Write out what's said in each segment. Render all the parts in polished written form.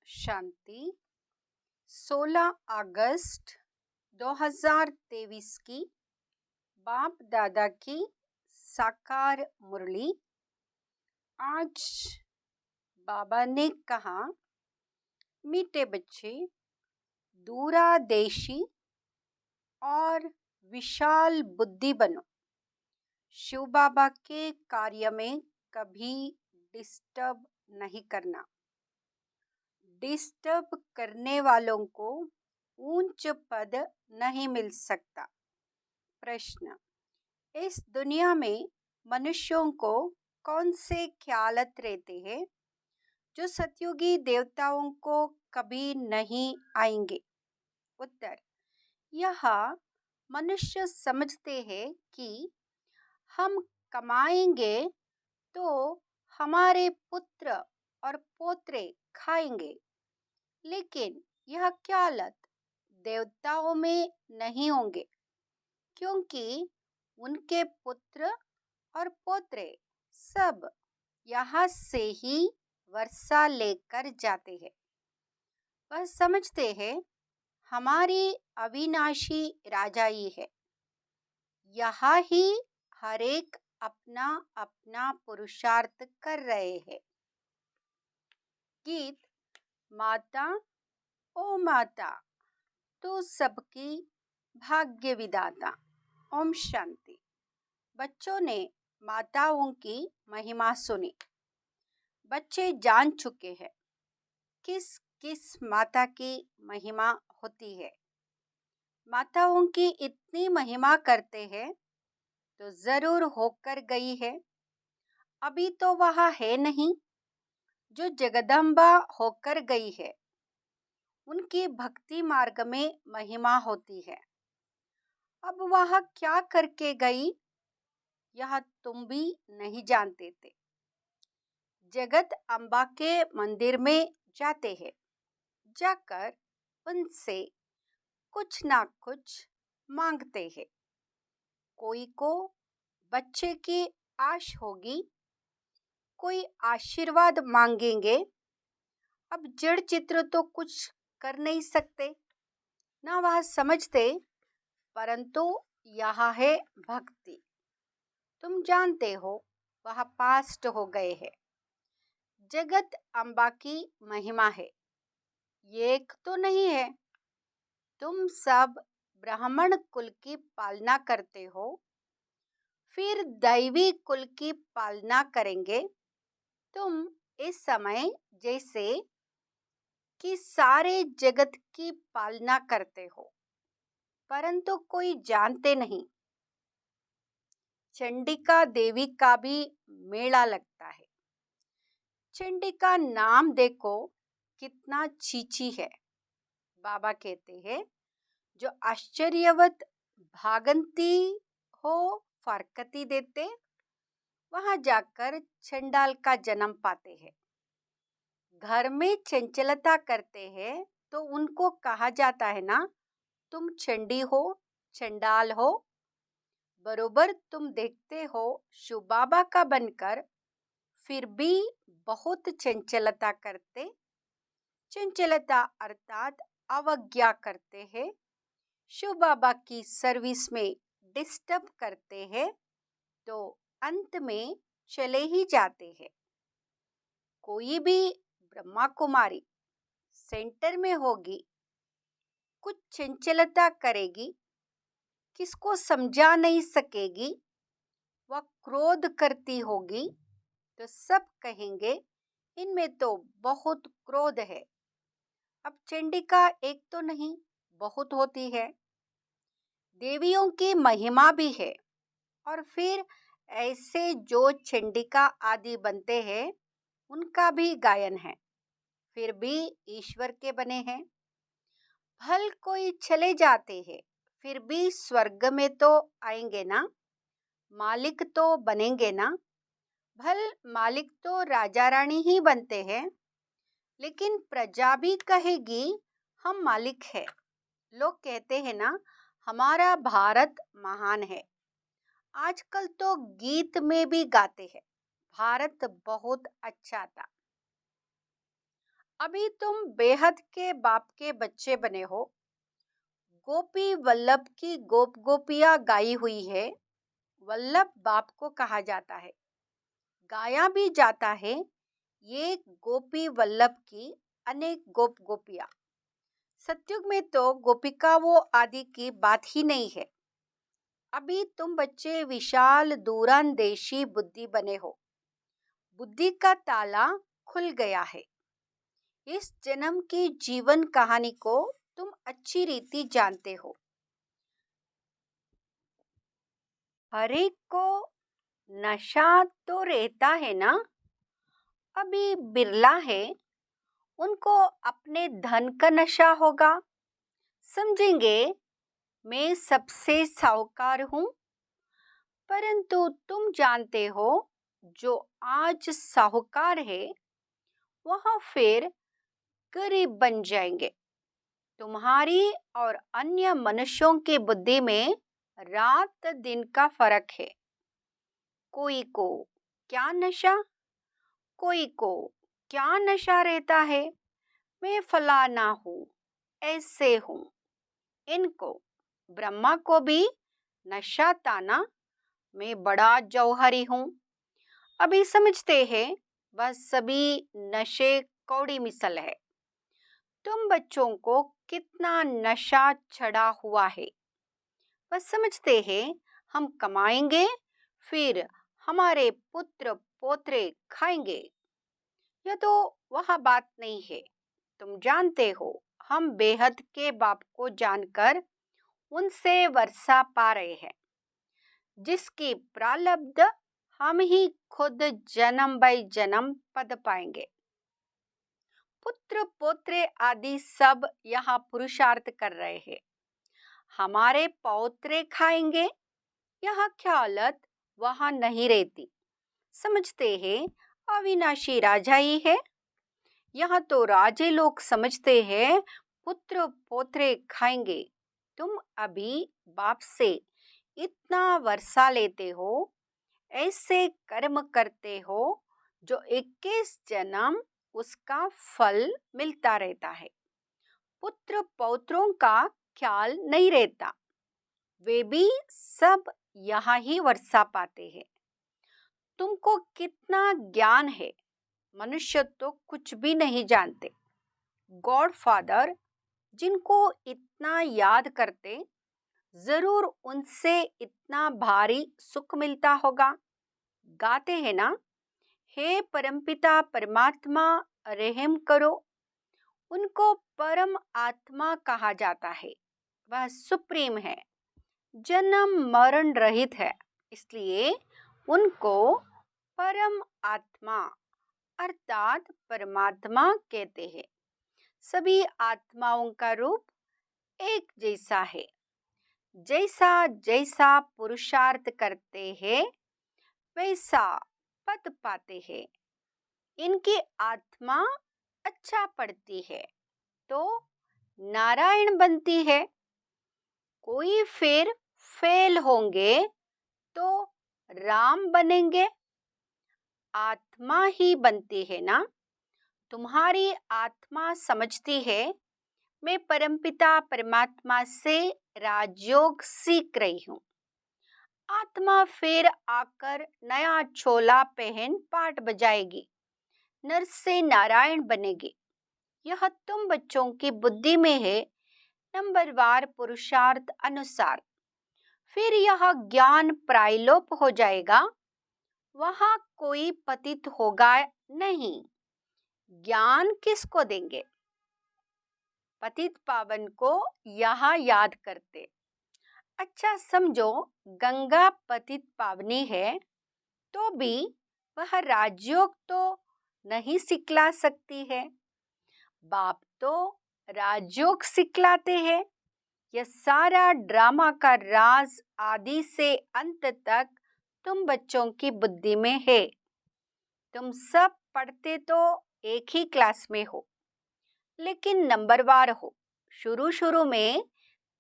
शांति। 16 अगस्त 2023 की बाप दादा की साकार मुरली। आज बाबा ने कहा, मीठे बच्चे, दूरदर्शी और विशाल बुद्धि बनो। शिव बाबा के कार्य में कभी डिस्टर्ब नहीं करना। डिस्टर्ब करने वालों को ऊंच पद नहीं मिल सकता। प्रश्न, इस दुनिया में मनुष्यों को कौन से ख्यालत रहते हैं जो सतयुगी देवताओं को कभी नहीं आएंगे? उत्तर, यह मनुष्य समझते हैं कि हम कमाएंगे तो हमारे पुत्र और पोत्रे खाएंगे, लेकिन यह ख्यालत देवताओं में नहीं होंगे, क्योंकि उनके पुत्र और पोत्रे सब यहाँ से ही वर्षा लेकर जाते हैं। वह समझते हैं हमारी अविनाशी राजाई है। यहाँ ही हर एक अपना अपना पुरुषार्थ कर रहे हैं। गीत, माता ओ माता तू सबकी भाग्य विधाता। ओम शांति। बच्चों ने माताओं की महिमा सुनी। बच्चे जान चुके हैं किस किस माता की महिमा होती है। माताओं की इतनी महिमा करते हैं तो जरूर होकर गई है। अभी तो वह है नहीं जो जगदम्बा होकर गई है। उनकी भक्ति मार्ग में महिमा होती है। अब वह क्या करके गई, यह तुम भी नहीं जानते थे। जगत अम्बा के मंदिर में जाते हैं। जाकर उनसे कुछ ना कुछ मांगते हैं। कोई को बच्चे की आश होगी, कोई आशीर्वाद मांगेंगे। अब जड़ चित्र तो कुछ कर नहीं सकते, ना वह समझते, परंतु यह है भक्ति। तुम जानते हो वह पास्ट हो गए हैं। जगत अम्बा की महिमा है, एक तो नहीं है। तुम सब ब्राह्मण कुल की पालना करते हो, फिर दैवी कुल की पालना करेंगे। तुम इस समय जैसे कि सारे जगत की पालना करते हो, परंतु कोई जानते नहीं। चंडिका देवी का भी मेला लगता है। चंडिका नाम देखो कितना चीची है। बाबा कहते हैं, जो आश्चर्यवत भागंती हो फरकती देते, वहां जाकर चंडाल का जन्म पाते हैं। घर में चंचलता करते हैं तो उनको कहा जाता है ना, तुम चंडी हो, चंडाल हो। बरोबर तुम देखते हो शिव बाबा का बनकर फिर भी बहुत चंचलता करते। चंचलता अर्थात अवज्ञा करते हैं। शिव बाबा की सर्विस में डिस्टर्ब करते हैं तो अंत में चले ही जाते हैं। कोई भी ब्रह्मा कुमारी सेंटर में होगी, कुछ चंचलता करेगी, किसको समझा नहीं सकेगी, वह क्रोध करती होगी तो सब कहेंगे इनमें तो बहुत क्रोध है। अब चंडिका एक तो नहीं, बहुत होती है। देवियों की महिमा भी है। और फिर ऐसे जो चंडिका आदि बनते हैं उनका भी गायन है, फिर भी ईश्वर के बने हैं। भल कोई चले जाते हैं, फिर भी स्वर्ग में तो आएंगे ना, मालिक तो बनेंगे ना। भल मालिक तो राजा रानी ही बनते हैं, लेकिन प्रजा भी कहेगी हम मालिक है। लोग कहते हैं ना, हमारा भारत महान है। आजकल तो गीत में भी गाते हैं, भारत बहुत अच्छा था। अभी तुम बेहद के बाप के बच्चे बने हो। गोपी वल्लभ की गोप गोपियां गाई हुई है। वल्लभ बाप को कहा जाता है, गाया भी जाता है। ये गोपी वल्लभ की अनेक गोप गोपियां। सतयुग में तो गोपिकाओं आदि की बात ही नहीं है। अभी तुम बच्चे विशाल दूरांदेशी बुद्धि बने हो। बुद्धि का ताला खुल गया है। इस जन्म की जीवन कहानी को तुम अच्छी रीति जानते हो। हर एक को नशा तो रहता है ना। अभी बिरला है, उनको अपने धन का नशा होगा। समझेंगे मैं सबसे साहूकार हूँ। परंतु तुम जानते हो, जो आज साहूकार है वह फिर गरीब बन जाएंगे। तुम्हारी और अन्य मनुष्यों की बुद्धि में रात दिन का फर्क है। कोई को क्या नशा, कोई को क्या नशा रहता है। मैं फलाना हूँ, ऐसे हूँ। इनको ब्रह्मा को भी नशा था ना, मैं बड़ा जौहरी हूँ। अभी समझते हैं वह सभी नशे कौड़ी मिसल है। तुम बच्चों को कितना नशा चढ़ा हुआ है। वह समझते हैं हम कमाएंगे, फिर हमारे पुत्र पोत्रे खाएंगे। यह तो वह बात नहीं है। तुम जानते हो, हम बेहद के बाप को जानकर उनसे वर्षा पा रहे हैं, जिसकी प्रारब्ध हम ही खुद जन्म बाई जन्म पद पाएंगे। पुत्र पोत्रे आदि सब यहाँ पुरुषार्थ कर रहे हैं। हमारे पौत्रे खाएंगे, यह ख्यालत वहां नहीं रहती। समझते हैं अविनाशी राजा ही है। यहाँ तो राजे लोग समझते हैं पुत्र पोत्रे खाएंगे। तुम अभी बाप से इतना वर्षा लेते हो, ऐसे कर्म करते हो जो 21 जन्म उसका फल मिलता रहता है। पुत्र पौत्रों का ख्याल नहीं रहता। वे भी सब यहाँ ही वर्षा पाते हैं। तुमको कितना ज्ञान है, मनुष्य तो कुछ भी नहीं जानते। गॉड फादर जिनको इतना याद करते, जरूर उनसे इतना भारी सुख मिलता होगा। गाते हैं ना, हे परमपिता परमात्मा रहम करो। उनको परम आत्मा कहा जाता है। वह सुप्रीम है, जन्म मरण रहित है, इसलिए उनको परम आत्मा अर्थात परमात्मा कहते हैं। सभी आत्माओं का रूप एक जैसा है। जैसा जैसा पुरुषार्थ करते हैं वैसा पद पाते हैं। इनकी आत्मा अच्छा पढ़ती है तो नारायण बनती है। कोई फिर फेल होंगे तो राम बनेंगे। आत्मा ही बनती है ना। तुम्हारी आत्मा समझती है मैं परमपिता परमात्मा से राजयोग सीख रही हूँ। आत्मा फिर आकर नया चोला पहन पाठ बजाएगी, नर से नारायण बनेगी। यह तुम बच्चों की बुद्धि में है, नंबरवार पुरुषार्थ अनुसार। फिर यह ज्ञान प्रायलोप हो जाएगा, वहां कोई पतित होगा नहीं। ज्ञान किसको देंगे? पतित पावन को यहाँ याद करते। अच्छा समझो, गंगा पतित पावनी है तो भी वह राजयोग तो नहीं सिखला सकती है। बाप तो राजयोग सिखलाते हैं। यह सारा ड्रामा का राज आदि से अंत तक तुम बच्चों की बुद्धि में है। तुम सब पढ़ते तो एक ही क्लास में हो, लेकिन नंबरवार हो। शुरू शुरू में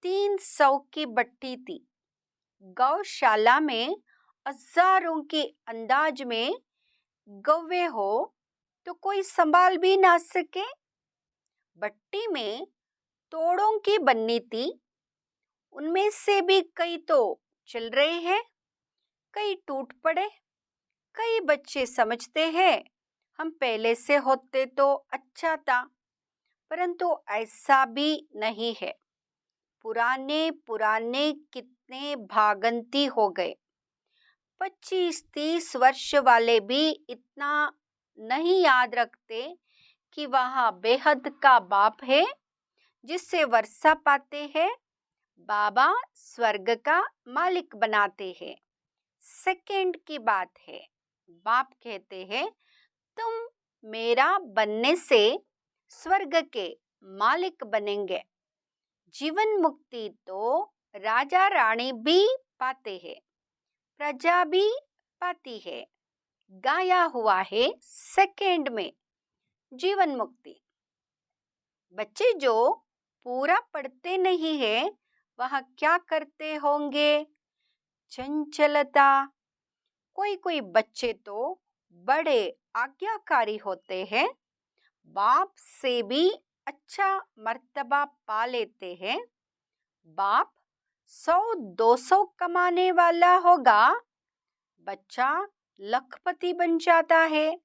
300 की बट्टी थी। गौशाला में हजारों के अंदाज में गौवे हो तो कोई संभाल भी ना सके। भट्टी में तोड़ों की बननी थी, उनमें से भी कई तो चल रहे हैं, कई टूट पड़े। कई बच्चे समझते हैं हम पहले से होते तो अच्छा था, परंतु ऐसा भी नहीं है। पुराने पुराने कितने भागंती हो गए। 25-30 वर्ष वाले भी इतना नहीं याद रखते कि वह बेहद का बाप है जिससे वर्षा पाते हैं। बाबा स्वर्ग का मालिक बनाते हैं। सेकंड की बात है, बाप कहते हैं तुम मेरा बनने से स्वर्ग के मालिक बनेंगे। जीवन मुक्ति तो राजा रानी भी पाते हैं, प्रजा भी पाती है। गाया हुआ है सेकंड में जीवन मुक्ति। बच्चे जो पूरा पढ़ते नहीं है वह क्या करते होंगे? चंचलता। कोई कोई बच्चे तो बड़े आज्ञाकारी होते हैं, बाप से भी अच्छा मर्तबा पा लेते हैं। बाप 100-200 कमाने वाला होगा, बच्चा लखपति बन जाता है।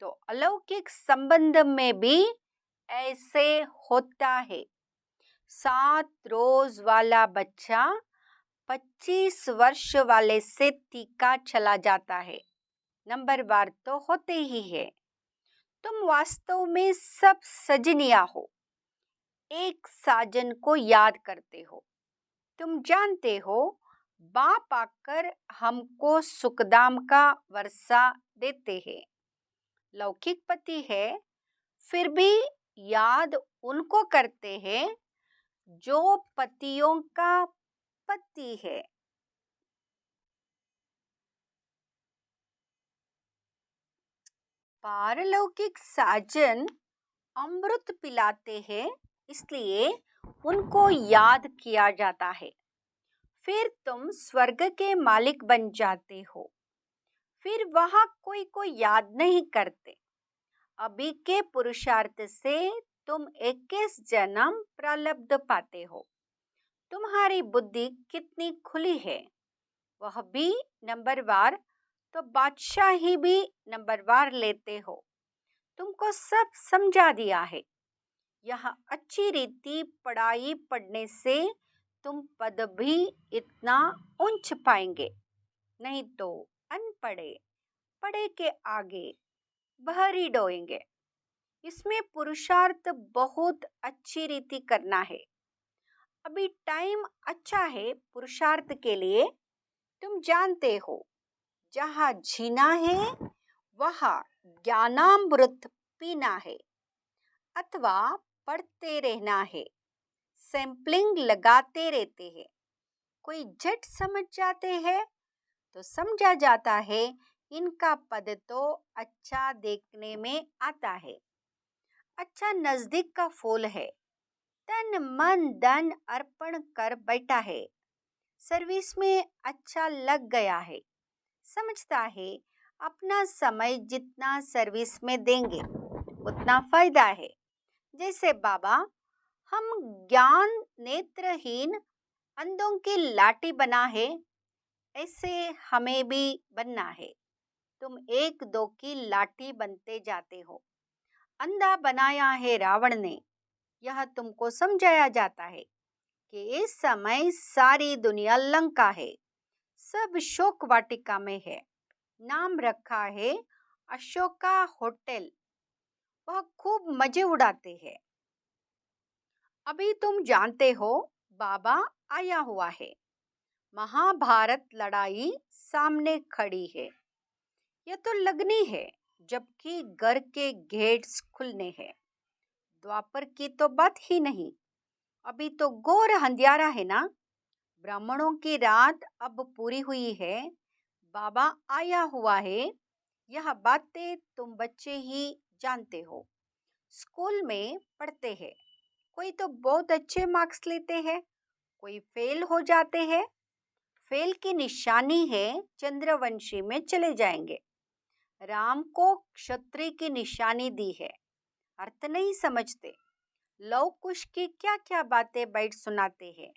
तो अलौकिक संबंध में भी ऐसे होता है। 7 रोज वाला बच्चा 25 वर्ष वाले से तीखा चला जाता है। नंबरवार तो होते ही है। तुम वास्तव में सब सजनिया हो, एक साजन को याद करते हो। तुम जानते हो बाप आकर हमको सुखदाम का वर्षा देते हैं। लौकिक पति है, फिर भी याद उनको करते हैं जो पतियों का पति है। पारलौकिक साजन अमृत पिलाते हैं, इसलिए उनको याद किया जाता है। फिर तुम स्वर्ग के मालिक बन जाते हो। फिर वहां कोई याद नहीं करते। अभी के पुरुषार्थ से तुम 21 जन्म प्रारब्ध पाते हो। तुम्हारी बुद्धि कितनी खुली है, वह भी नंबरवार, तो बादशाही भी नंबरवार लेते हो। तुमको सब समझा दिया है। यह अच्छी रीति पढ़ाई पढ़ने से तुम पद भी इतना ऊंच पाएंगे, नहीं तो अनपढ़े पढ़े के आगे बहरी डोएंगे। इसमें पुरुषार्थ बहुत अच्छी रीति करना है। अभी टाइम अच्छा है पुरुषार्थ के लिए। तुम जानते हो जहाँ जीना है वहाँ ज्ञानामृत पीना है अथवा पढ़ते रहना है। सैंपलिंग लगाते रहते हैं। कोई झट समझ जाते हैं तो समझा जाता है इनका पद तो अच्छा देखने में आता है, अच्छा नजदीक का फूल है, तन मन धन अर्पण कर बैठा है, सर्विस में अच्छा लग गया है। समझता है अपना समय जितना सर्विस में देंगे उतना फायदा है। जैसे बाबा हम ज्ञान नेत्रहीन अंधों की लाठी बना है, ऐसे हमें भी बनना है। तुम 1-2 की लाठी बनते जाते हो। अंधा बनाया है रावण ने, यह तुमको समझाया जाता है कि इस समय सारी दुनिया लंका है, सब शोक वाटिका में है। नाम रखा है अशोका होटल, वह खूब मजे उड़ाते हैं। अभी तुम जानते हो बाबा आया हुआ है। महाभारत लड़ाई सामने खड़ी है। यह तो लगनी है, जबकि घर के गेट्स खुलने हैं। द्वापर की तो बात ही नहीं, अभी तो घोर अंधियारा है ना। ब्राह्मणों की रात अब पूरी हुई है, बाबा आया हुआ है। यह बातें तुम बच्चे ही जानते हो, स्कूल में पढ़ते हैं। कोई तो बहुत अच्छे मार्क्स लेते हैं, कोई फेल हो जाते हैं। फेल की निशानी है चंद्रवंशी में चले जाएंगे। राम को क्षत्रिय की निशानी दी है, अर्थ नहीं समझते। लव कुश की क्या क्या बातें बैठ सुनाते हैं,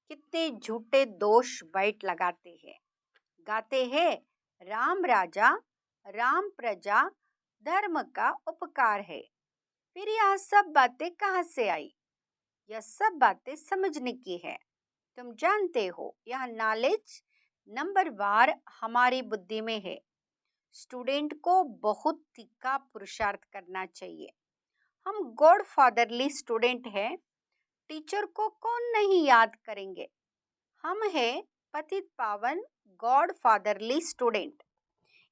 कितने झूठे दोष बैठ लगाते हैं। गाते हैं राम राजा राम प्रजा धर्म का उपकार है। फिर यह सब बातें कहाँ से आई? यह सब बातें समझने की है। तुम जानते हो यह नॉलेज नंबर वार हमारी बुद्धि में है। स्टूडेंट को बहुत तीखा पुरुषार्थ करना चाहिए। हम गॉड फादरली स्टूडेंट हैं। टीचर को कौन नहीं याद करेंगे? हम हैं पतित पावन गॉड फादरली स्टूडेंट।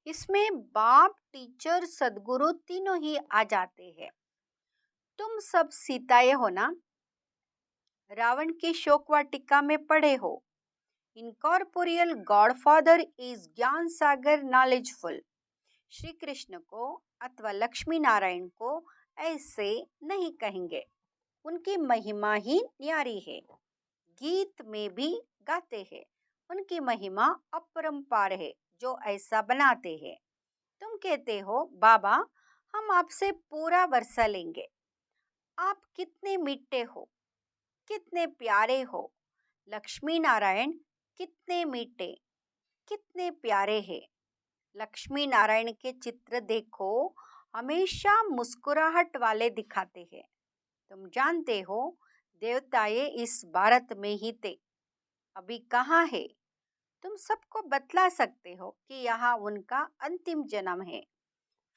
इसमें बाप टीचर सदगुरु तीनों ही आ जाते हैं। तुम सब सीताएं हो ना? रावण की शोक वाटिका में पढ़े हो। इनकॉर्पोरियल गॉड फादर इज ज्ञान सागर नॉलेजफुल। श्री कृष्ण को अथवा लक्ष्मी नारायण को ऐसे नहीं कहेंगे। उनकी महिमा ही न्यारी है। गीत में भी गाते हैं उनकी महिमा अपरंपार है जो ऐसा बनाते हैं। तुम कहते हो बाबा हम आपसे पूरा वर्षा लेंगे। आप कितने मीठे हो, कितने प्यारे हो। लक्ष्मी नारायण कितने मीठे, कितने प्यारे हैं। लक्ष्मी नारायण के चित्र देखो, हमेशा मुस्कुराहट वाले दिखाते हैं। तुम जानते हो देवताएं इस भारत में ही थे, अभी कहाँ है? तुम सबको बतला सकते हो कि यहाँ उनका अंतिम जन्म है।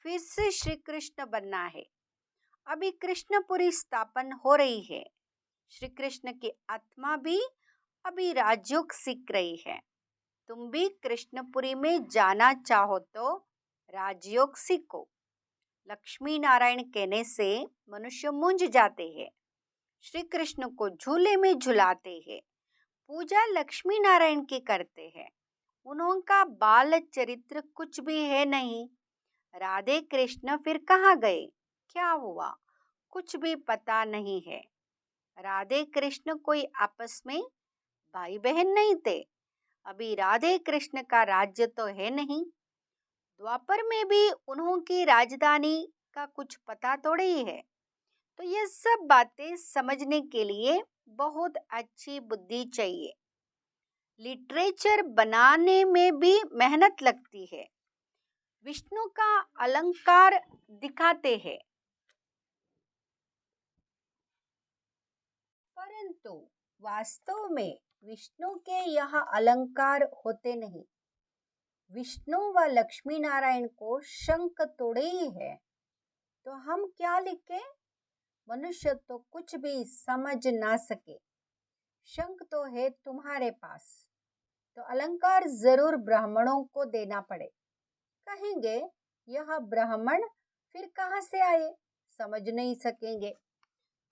फिर से श्री कृष्ण बनना है। अभी कृष्णपुरी स्थापन हो रही है। श्री कृष्ण की आत्मा भी अभी राजयोग सीख रही है। तुम भी कृष्णपुरी में जाना चाहो तो राजयोग सीखो। लक्ष्मी नारायण कहने से मनुष्य मूंझ जाते हैं। श्री कृष्ण को झूले में झुलाते हैं। पूजा लक्ष्मी नारायण की करते हैं। उनका बाल चरित्र कुछ भी है नहीं। राधे कृष्ण फिर कहाँ गए, क्या हुआ, कुछ भी पता नहीं है। राधे कृष्ण कोई आपस में भाई बहन नहीं थे। अभी राधे कृष्ण का राज्य तो है नहीं। द्वापर में भी उन्होंने राजधानी का कुछ पता थोड़ी ही है। तो ये सब बातें समझने के लिए बहुत अच्छी बुद्धि चाहिए। लिटरेचर बनाने में भी मेहनत लगती है। विष्णु का अलंकार दिखाते हैं, परंतु वास्तव में विष्णु के यह अलंकार होते नहीं। विष्णु व लक्ष्मी नारायण को शंख तोड़े ही है। तो हम क्या लिखे? मनुष्य तो कुछ भी समझ ना सके। शंख तो है तुम्हारे पास, तो अलंकार जरूर ब्राह्मणों को देना पड़े। कहेंगे यह ब्राह्मण फिर कहाँ से आए, समझ नहीं सकेंगे।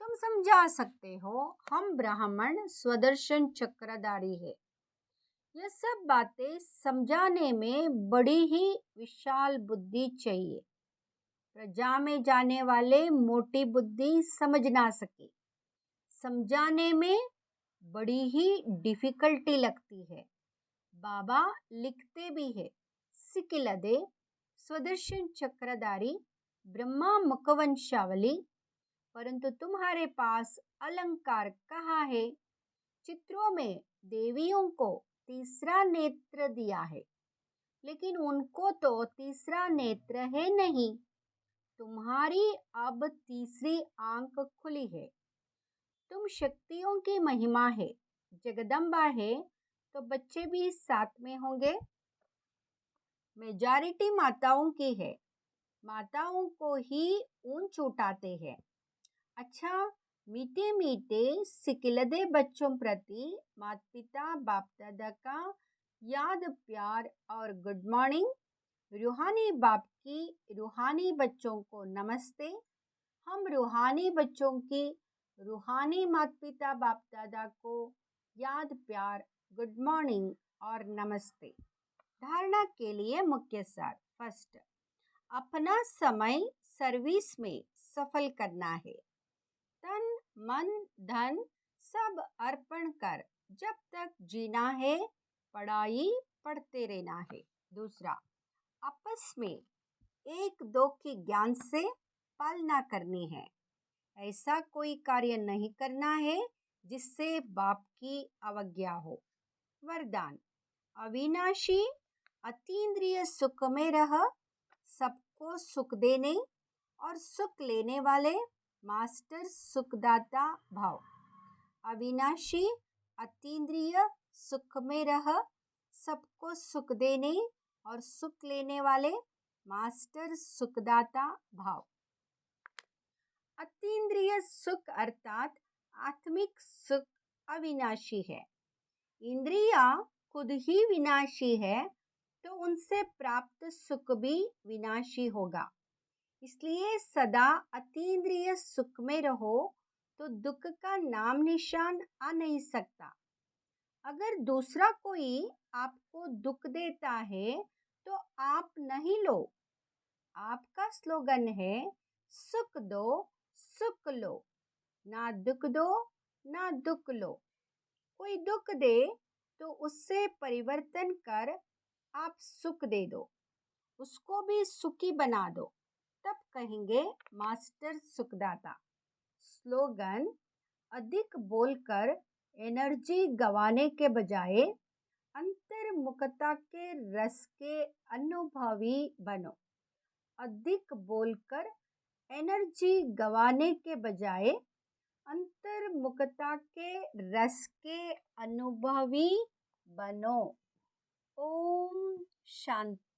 तुम समझा सकते हो हम ब्राह्मण स्वदर्शन चक्रधारी है। यह सब बातें समझाने में बड़ी ही विशाल बुद्धि चाहिए। प्रजा में जाने वाले मोटी बुद्धि समझ ना सके। समझाने में बड़ी ही डिफिकल्टी लगती है। बाबा लिखते भी है, सिकिलदे स्वदर्शन चक्रधारी ब्रह्मा मुखवंशावली, परंतु तुम्हारे पास अलंकार कहाँ है? चित्रों में देवियों को तीसरा नेत्र दिया है, लेकिन उनको तो तीसरा नेत्र है नहीं। तुम्हारी अब तीसरी आंख खुली है। तुम शक्तियों की महिमा है, जगदम्बा है, तो बच्चे भी साथ में होंगे। मेजॉरिटी माताओं की है, माताओं को ही ऊंच उठाते हैं। अच्छा, मीठे मीठे सिकिलदे बच्चों प्रति माता पिता बाप दादा का याद प्यार और गुड मॉर्निंग। रूहानी बाप की रूहानी बच्चों को नमस्ते। हम रूहानी बच्चों की रूहानी माता पिता बाप दादा को याद प्यार गुड मॉर्निंग और नमस्ते। धारणा के लिए मुख्य सार। फर्स्ट, अपना समय सर्विस में सफल करना है। तन मन धन सब अर्पण कर जब तक जीना है, पढ़ाई पढ़ते रहना है। दूसरा, आपस में एक दो के ज्ञान से पालना करनी है। ऐसा कोई कार्य नहीं करना है जिससे बाप की अवज्ञा हो। वरदान। अविनाशी अतीन्द्रिय सुख में रह, सबको सुख देने और सुख लेने वाले मास्टर सुखदाता भाव। अविनाशी अतीन्द्रिय सुख में रह, सबको सुख देने और सुख लेने वाले मास्टर सुखदाता भाव। अतीन्द्रिय सुख अर्थात आत्मिक सुख अविनाशी है। इंद्रियां खुद ही विनाशी है तो उनसे प्राप्त सुख भी विनाशी होगा। इसलिए सदा अतीन्द्रिय सुख में रहो तो दुख का नाम निशान आ नहीं सकता। अगर दूसरा कोई आपको दुख देता है तो आप नहीं लो। आपका स्लोगन है सुख दो सुख लो, ना दुख दो ना दुख लो। कोई दुख दे तो उससे परिवर्तन कर आप सुख दे दो, उसको भी सुखी बना दो, तब कहेंगे मास्टर सुखदाता। स्लोगन। अधिक बोलकर एनर्जी गंवाने के बजाय अंतर्मुखता के रस के अनुभवी बनो। अधिक बोलकर एनर्जी गंवाने के बजाय अंतर्मुखता के रस के अनुभवी बनो। ओम शांति।